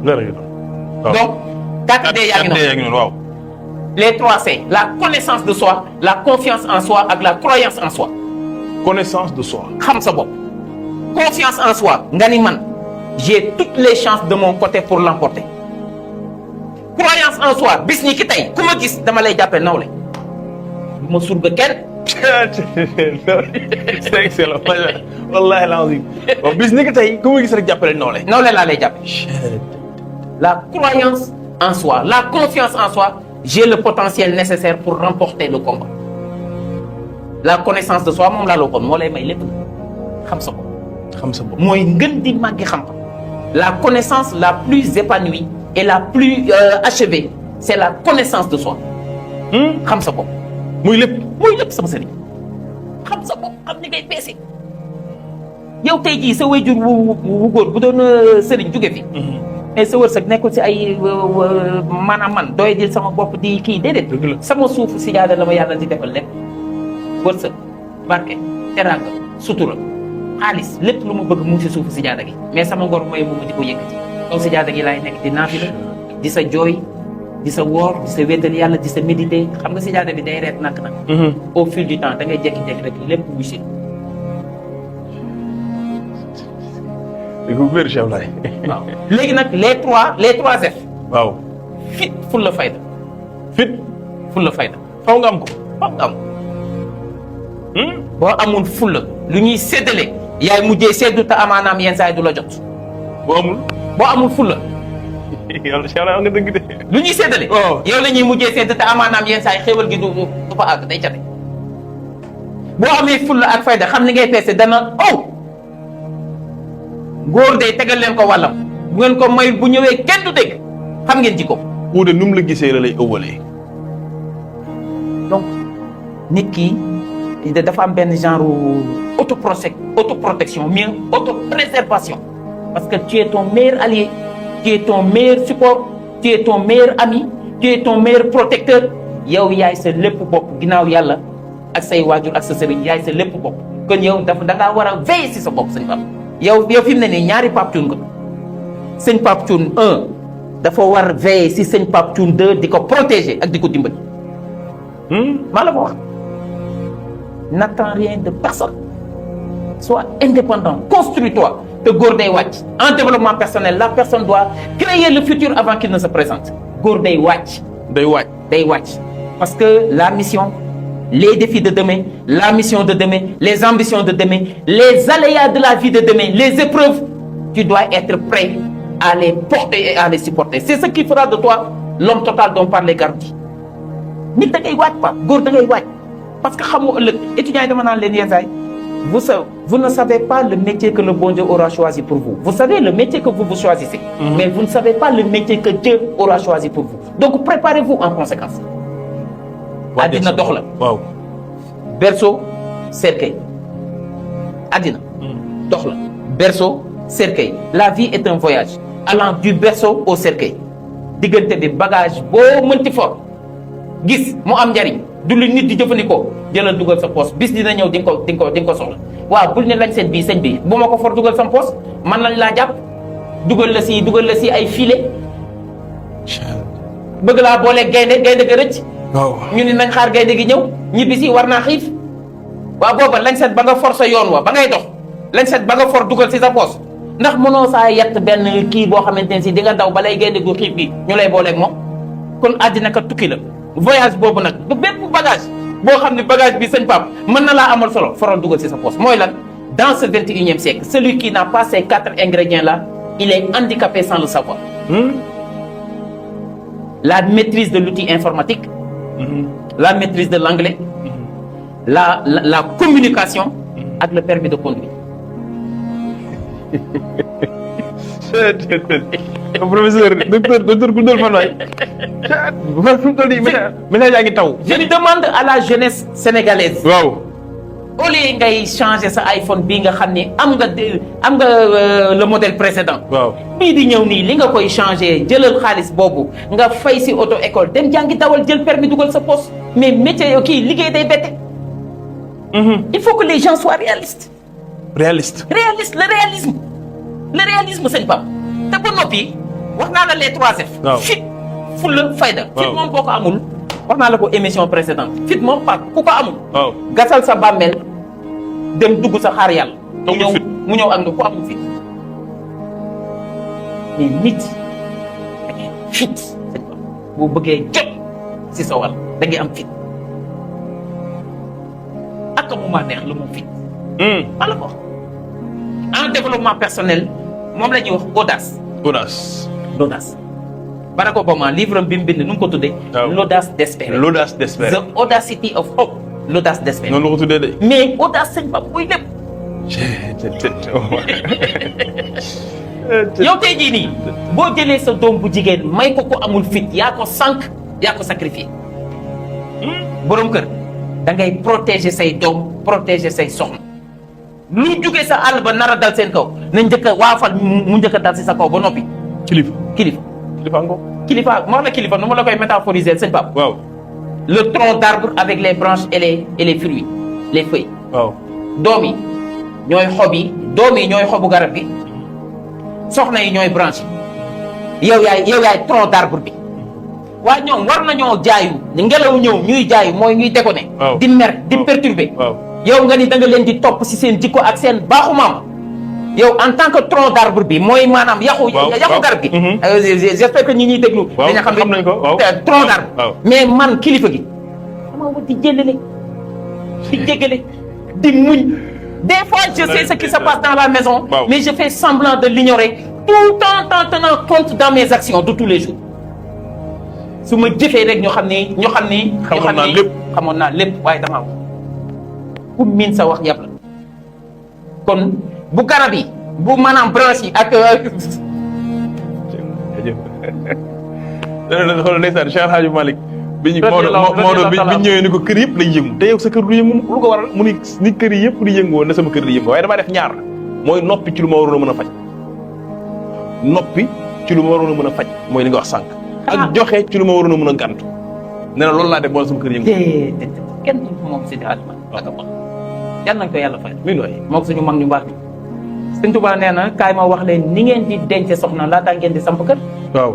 donc 4D yaa ngi noonu waaw. les 3C la connaissance de soi la confiance en soi ak la croyance en soi. connaissance de soi. xam sa bopp. confiance en soi nga ni man j'ai toutes les chances de mon côté pour l'emporter. croyance en soi bis ni ki tey ku ma gis dama lay jàppee nawle du ma surga kenn. c'est excellent wallahi lazim bis ni ki tey ku ma gis rek jàppale nawle. nawle laa lay jàppee. la croyance en soi la confiance en soi j'ai le potentiel nécessaire pour remporter le combat. la connaissance de soi moom laa la waxoon moo lay may lépp xam sa bopp. xam sa bopp mooy ngën di màggi xam-xam. la connaissance la plus épanouie et la plus achevée c'est la connaissance de soi. xam sa bopp. muy lépp sama sëriñ. xam sa bopp xam ni ngay peese. yow tey jii sa wayjur wu góor bu doon sëriñ jóge fi. mais sa wërsëg nekkul si ay maanaam man doy dil sama bopp di kii déedéet. sama suufu si jaada la ma yàlla di defal lépp. wërsëg barke teraanga sutura xaalis lépp lu ma bëgg mu ngi si suufu si jaada gi mais sama ngor mooy mu di ko yëkkati kaw si jaada gi laay nekk di naafila di sa jooy di sa woor di sa wéetal yàlla di sa méditer xam nga si jaada bi day reet nak nag au fil du temps da ngay jékki-jékki rek lépp wusi di ko wér Cheikh Laye waaw léegi nag les trois F waaw fit fulla fayda fulla fayda faw nga am ko boo amul fulla lu ñuy séddale yaay mujjee seddu te amaanaam yenn saa yi du la jot boo amul fulla yàlla Cheikh Laye nga dëgg de lu ñuy séddale yow la ñuy mujjee sedd te amaanaam yenn saa yi xéwal gi du fa àgg day cate boo amee fulla ak fayda xam ni ngay peese dana góor day tegal leen ko wàllam bu ngeen ko may bu ñëwee kenn du dégg xam ngeen jikko uude nu mu la gisee la lay ëwalee donc nit ki dafa am benn genre autoprotection mais autopréservation parce que tu es ton meilleur allié tu es ton meilleur support tu es ton meilleur ami tu es ton meilleur protecteur yow yaay sa lépp bopp ginnaaw yàlla ak say waajur ak sa sëriñ yaay sa lépp bopp kon yow dafa da ngaa war a veiller si sa bopp sëñ Pape yow fi mu ne nii ñaari Pape Thioune ko sëñ Pape Thioune 1 dafa war veiller si sëñ Pape Thioune 2 di ko protéger ak di ko dimbali maa la ko wax n'attends rien de personne sois indépendant construis-toi te góor day wàcc en développement personnel la personne doit créer le futur avant qu'il ne se présente góor day wàcc parce que la mission les défis de demain la mission de demain les ambitions de demain les aléas de la vie de demain les épreuves tu dois être prêt à les porter et à les supporter c'est ce qui fera de toi l'homme total dont parlait Gandhi nit da ngay waaj pa góor da ngay waaj parce que xamoo ëllëg étudiants yi dama naan leen yenn saay vous ne savez pas le métier que le bon Dieu aura choisi pour vous vous savez le métier que vous choisissez mais vous ne savez pas le métier que Dieu aura choisi pour vous donc préparez-vous en conséquence addina dox la waaw berceau cercueil addina dox la berceau cercueil la vie est un voyage allant du berceau au cercueil diggante bi bagage boo mënti for gis mu am njariñ du lu nit di jëfandikoo jëlal dugal sa poos bis dina ñëw di nga ko soxla waaw bul ne lañ seen bii sëñ bi bu ma ko for dugal sam poos man lañ laa jàpp dugal la si ay filet bëgg laa boole gaynde ga rëcc ñu ni nañ xaar gaynde gi ñëw ñibbi si war naa xiif waaw booba lañ seet ba nga for sa yoon wa ba ngay dox lañ seet ba nga for dugal si sa poos ndax mënoo saa yett benn kii boo xamante ne si di nga daw balay gaynde gu xiif gi ñu lay booleeg moom kon àddina ka tukki la voyage boobu nag du bépp bagage boo xam ne bagage bi sëñ Pape mën na laa amal solo foral dugal si sa poche mooy lan dans ce 21e siècle celui qui n'a pas ces 4 ingrédients là il est handicapé sans le savoir la maîtrise de l'outil informatique la maîtrise de l'anglais la communication ak le permis de conduire professeur docteur Koundoul Fanoye message yaa ngi taw. je demande à la jeunesse sénégalaise. waaw. au lieu ngay changer sa iPhone bii nga xam ne am nga le modèle précédent. waaw bii di ñëw nii li nga koy changer jëlal xaalis boobu nga fay si auto école dem jàngi dawal jël permis dugal sa poste mais métier yoo kii liggéey day bette. il faut que les gens soient réalistes. réaliste. le réalisme sëñ Pape te ba noppi wax naa la les 3F. waaw fit fulla fayda. waaw fit moom boo ko amul. wax naa la ko émission précédente fit moom par ku ko amul. waaw gasal sa bàmmeel dem dugg sa xaar yàlla. amul fit mu ñëw ak nga ku amul fit. mais nit fit boo bëggee jot si sa wàll da ngay am fit ak mu ma neex lu mu fit. wala ko en développement personnel moom la ñuy wax audace. l'audace. Barack Obama livre bi mu bind nu mu ko tuddee. waaw l'audace d'espérer. l'audace d'espérer. the audacity of hope. l'audace d'espérer. noonu la ko tuddee de. mais audace sëñ Pape muy lépp. yow tey jii nii boo jëlee sa doom bu jigéen may ko ko amul fit yaa ko sànq yaa ko sacrifié. borom kër da ngay protéger say doom protéger say soxna. lu jugee sa àll ba nar a dal seen kaw na njëkk a waafal mu njëkk a dal si sa kaw ba noppi. kilifa kilifa ngo. kilifa moo la kilifa nu ma la koy métaphoriser sëñ Pape. waaw. le tronc d'arbre avec les branches et les fruits les feuilles. waaw. doom yi ñooy xob yi doom yi ñooy xobu garab gi soxna yi ñooy branche yi yow yaay tronc d'arbre bi. waaye ñoom war nañoo jaayu ngelaw ñëw ñuy jaayu mooy ñuy déconné. waaw di mer di perturber. waaw. yow nga ni da nga leen di topp si seen jikko ak seen baaxu maam yow en tant que tronc d'arbre bi mooy maanaam yaxu garab gi. j'espère que ñi ñuy déglu. dañu xam nañ ko waaw tronc d'arbre. mais man kilifa gi dama war di jëlale di jégale di muñ. Des fois, je sais ce qui se passe dans la maison, mais je fais semblant de l'ignorer tout en tenant compte dans mes actions de tous les jours. su ma jëfee rek ñoo xam ni xamoon naa lépp waaye damaa wax ku miin sa wax yàpp la kon bu garab yi bu maanaam branche yi ak xool ndeysaan Cheikh Hadji Malick bi ñëwee ni ko kër yëpp lay yëngu te yow sa kër du yëngu lu ko waral mu ni kër yi yëpp di yëngu woon na sama kër di yëngu waaye damaa def ñaar mooy noppi ci lu ma waroon a mën a faj noppi ci lu ma waroon a mën a faj mooy li nga wax sànq ak joxe ci lu ma waroon a mën a gàntu nee na loolu laa def moo sama kër yëngu kenn moom si di adima ak wax yal nañ ko yàlla fay mi nooy moom suñu mag ñu baax Sëñ Tuubaa nee na kaay ma wax leen ni ngeen di denc soxna laataa ngeen di samp kër waaw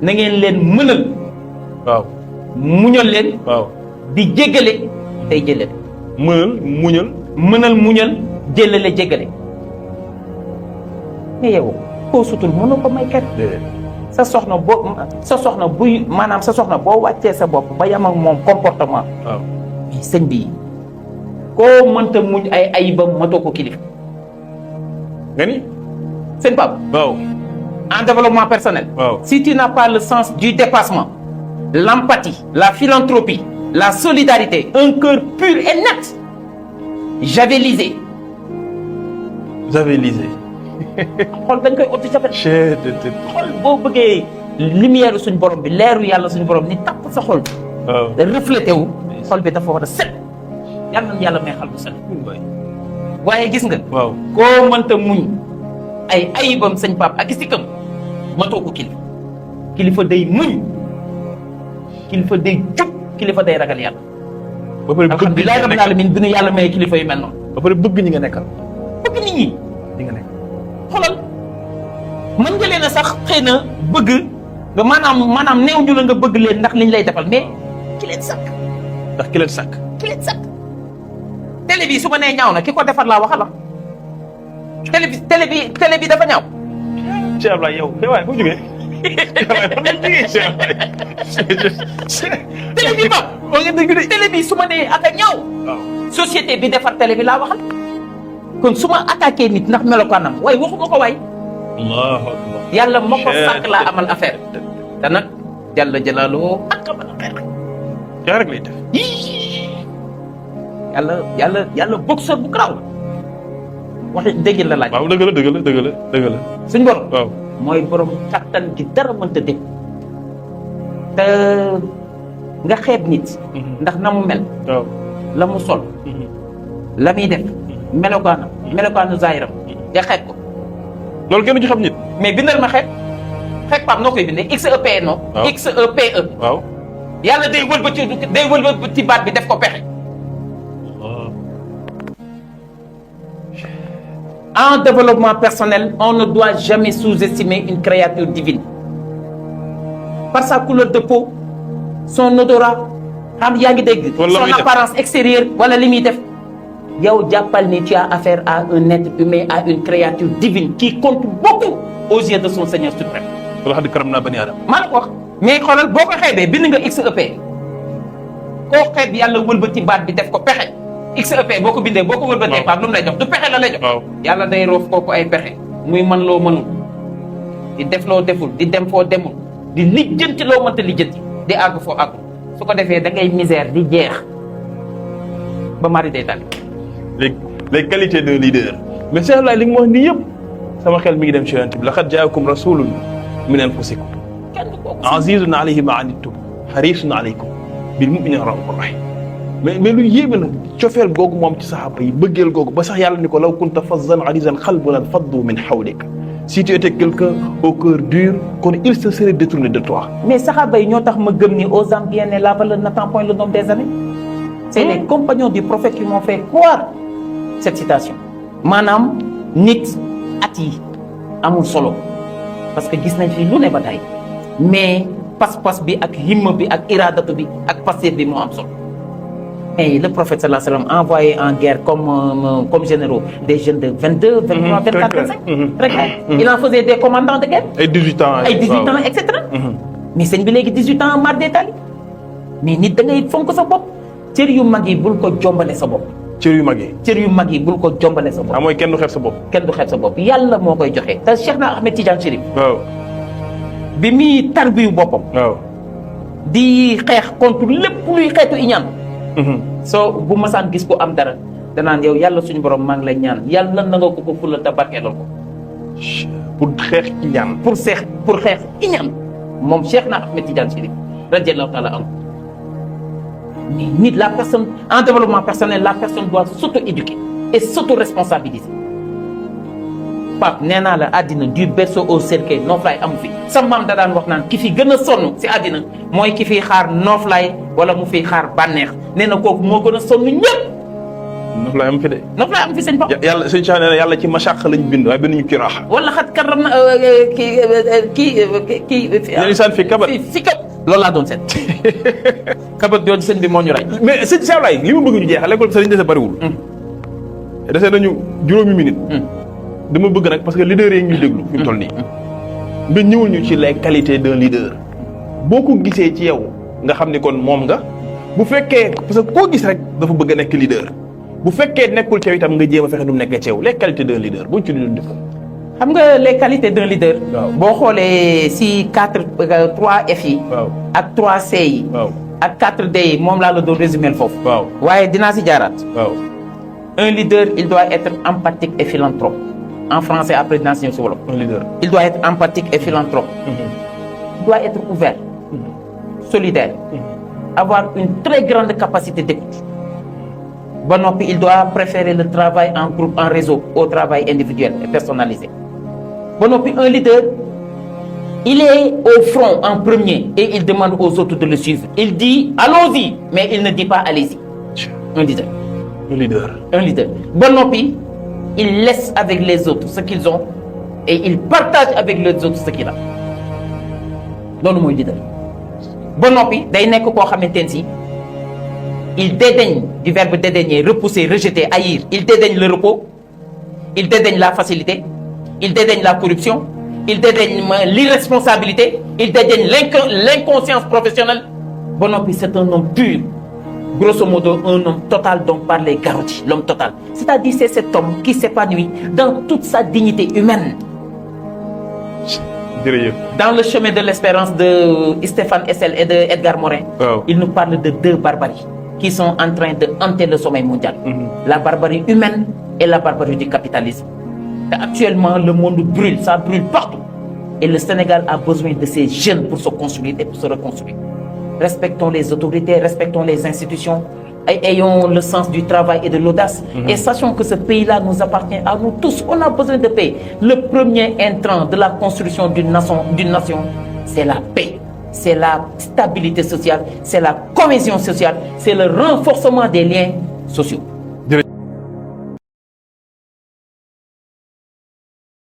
na ngeen leen mënal waaw muñal leen. waaw di jéggale tey jëllale. muñal jëllale jéggale. mais yow koo sutul mënu ko may kat. sa soxna buy maanaam sa soxna boo wàccee sa bopp ba yam ak moom comportement. waaw mais sëñ bi koo mënta muñ ay ayibam matoo ko kilifa. nga ni. sëñ Pape. waaw. en développement personnel. waaw si tu n'as pas le sens du dépassement. l'empathie, la philanthropie, la solidarité, un cœur pur et net. Javelisé. xool dañ koy otti javel. xool boo bëggee lumière suñu borom bi leeru yàlla suñu borom ni tapp sa xol. waaw da reflété wu. xol bi dafa war a set. yàlla na yàlla may xal bu set. waaye gis nga. waaw koo mënta muñ ay ayibam sëñ Pape ak sikam matoo ko kilifa. kilifa day muñ. kilifa day jub kilifa day ragal yàlla. ba pare alhamdulilah rabbil alamin bi nu yàlla may kilifa yu mel noonu. ba pare bëgg ñi nga nekkal. bëgg nit ñi. ñi nga nekk. xoolal mën nga leen a sax xëy na bëgg nga maanaam néew ñu la nga bëgg leen ndax liñ lay defal mais ki leen sàkk. ndax ki leen sàkk. télé bi su ma nee ñaaw na ki ko defar laa waxal la. télé bi dafa ñaaw. Cheikh Ablaye yow waaye foo jógee. télé bi ba télé bi su ma nee ak a ñaaw. société bi defar télé bi laa waxal. kon su ma attaqué nit ndax melokaanam waaye waxuma ko waay. allahu akbar. yàlla moo ko sàkk laa amal affaire. te nag jalla jalaaluhu ak amal affaire. yaa rek lay def. yàlla boxeur bu garaaw la. waxi dégg la laaj. waaw dëgg la. suñ borom. waaw mooy borom kattan gi dara mënta dégg. te nga xeeb nit. ndax na mu mel. waaw la mu sol. la muy def. melokaanu zaahiram nga xeeb ko. loolu kenn du ci xam nit. mais bindal ma xeeb Pape noo koy bindee XEPE non. waaw XEPE. waaw. yàlla day wëlbati baat bi def ko pexe. En développement personnel, on ne doit jamais sous-estimer une créature divine. Par sa couleur de peau, son odorat, son apparence extérieure, voilà li muy def. Yow jàppal ni tu as affaire à un être humain, à une créature divine qui compte beaucoup aux yeux de son Seigneur suprême. wala xad karam naa bani aadama. maa la ko wax mais xoolal boo ko xeebee bind nga XEP koo xeeb yàlla wëlbati baat bi def ko pexe XEP boo ko bindee boo ko wëlbatee baat lu mu lay jox du pexe la lay jox. yàlla day roof kooku ay pexe muy man loo mënul di def loo deful di dem foo demul di lijjanti loo mënta lijjanti di àgg foo àgg su ko defee da ngay misère di jeex ba mari day tali. les qualités d'un leader. mais Cheikh Abdoulaye li nga wax nii yëpp sama xel mi ngi dem ci yonent bi laqad jaakum rasulun min anfusikum azizun alayhi ma anittum harisun alaykum bil mu'minina raufur rahim. mais lu yéeme na cofeel googu moom ci saxaaba yi bëggeel googu ba sax yàlla ni ko law kunta fazzan ghalizal qalbi lanfaddu min hawlik. si tu étais quelqu'un au cœur dur kon il se serait détourné de toi. mais saxaaba yi ñoo tax ma gëm ni aux âmes bien nées la valeur n'attend point le nombre des années. c'est les compagnons du prophète qui m'ont fait croire cette citation. maanaam nit at yi amul solo parce que gis nañ fi lu ne ba tey mais pas-pas bi ak himma bi ak iradatu bi ak passé bi moo am solo. et le prophète sallallahu alayhi wa sallam envoyé en guerre comme généraux des jeunes de 22, 23, 24, 25. Il en faisait des commandants de guerre. ay 18 ans ay 18 ans et cetera. mais sëñ bi léegi 18 ans mar détail mais nit da ngay fonk sa bopp cër yu mag yi bul ko jombale sa bopp. cër yu mag yi. cër yu mag yi bul ko jombale sa bopp. mooy kenn du xeeb sa bopp. kenn du xeeb sa bopp yàlla moo koy joxe te Cheikh na Ahmed Tidiane Chérif. waaw. bi muy tarbiyu boppam. waaw. di xeex contre lépp luy xeetu iñaan. soo bu masaan gis ko am dara danaan yow yàlla suñu borom maa ngi lay ñaan yàlla na nga ko fulal te barkeelal ko. pour xeex iñaan. pour xeex iñaan moom Cheikh na Ahmed Tidiane Chérif radiyallahu taala anhu. mais nit la personne en développement personnel la personne doit s'auto-éduquer et s'auto-responsabiliser. Pape nee naa la àddina du berceau au cercueil nooflaay amu fi sa maam da daan wax naan ki fi gën a sonn si àddina mooy ki fiy xaar nooflaay wala mu fiy xaar bànneex nee na kooku moo gën a sonn ñëpp. nooflaay am fi de. nooflaay am fi sëñ Pape. yàlla sëñ Cheikh nee na yàlla ci mashaq lañ bind waaye binduñu ci raaxa. wala xat karam na kii. insaan fi kabat fi kat loolu laa doon seet. kabat doon sëñ bi moo ñu rey. mais sëñ Cheikh Abdoulaye li ma bëgg ñu jeexal l'école bi sax dañu dese bariwul. dese nañu juróomi minute. dama bëgg nag parce que leader yi ñuy déglu fi mu toll nii nga ñëwul ñu ci les qualités d'un leader boo ko gisee ci yow nga xam ni kon moom nga bu fekkee parce que koo gis rek dafa bëgg a nekk leader bu fekkee nekkul ci yow itam nga jéem a fexe nu mu nekkee ci yow les qualités d'un leader buñ ci doon def. xam nga les qualités d'un leader. waaw boo xoolee si 3 F yi. waaw ak 3 C yi. waaw ak 4 D yi moom laa la doon résumer foofu. waaw waaye dinaa si jaaraat. waaw. un leader il doit être empathique et philanthrope. En français, après dinaa si ñëw si wolof. Un leader. Il doit être empathique et philanthrope. Il doit être ouvert, solidaire, avoir une très grande capacité d'écoute. Ba noppi, il doit préférer le travail en groupe, en réseau, au travail individuel et personnalisé. Ba noppi, un leader, il est au front en premier et il demande aux autres de le suivre. Il dit allons-y, mais il ne dit pas allez-y. Un leader. Un leader. Un leader. Ba noppi, il laisse avec les autres ce qu'ils ont et il partage avec les autres ce qu'il a loolu mooy leader ba noppi day nekk koo xamante ne si il dédaigne du verbe dédaigner repousser rejeter haïr il dédaigne le repos il dédaigne la facilité il dédaigne la corruption il dédaigne l'irresponsabilité il dédaigne l'inconscience professionnelle ba noppi c'est un homme pur. Grosso modo, un homme total dont parle les Garotti, l'homme total. C'est-à-dire c'est cet homme qui s'épanouit dans toute sa dignité humaine. Dans le chemin de l'espérance de Stéphane Hessel et de Edgar Morin, il nous parle de 2 barbaries qui sont en train de hanter le sommeil mondial. La barbarie humaine et la barbarie du capitalisme. Et actuellement, le monde brûle, ça brûle partout. Et le Sénégal a besoin de ces jeunes pour se construire et pour se reconstruire. Respectons les autorités, respectons les institutions, ayons le sens du travail et de l'audace. Et sachons que ce pays-là nous appartient à nous tous. On a besoin de paix. Le premier intrant de la construction d'une nation, c'est la paix. C'est la stabilité sociale, c'est la cohésion sociale, c'est le renforcement des liens sociaux.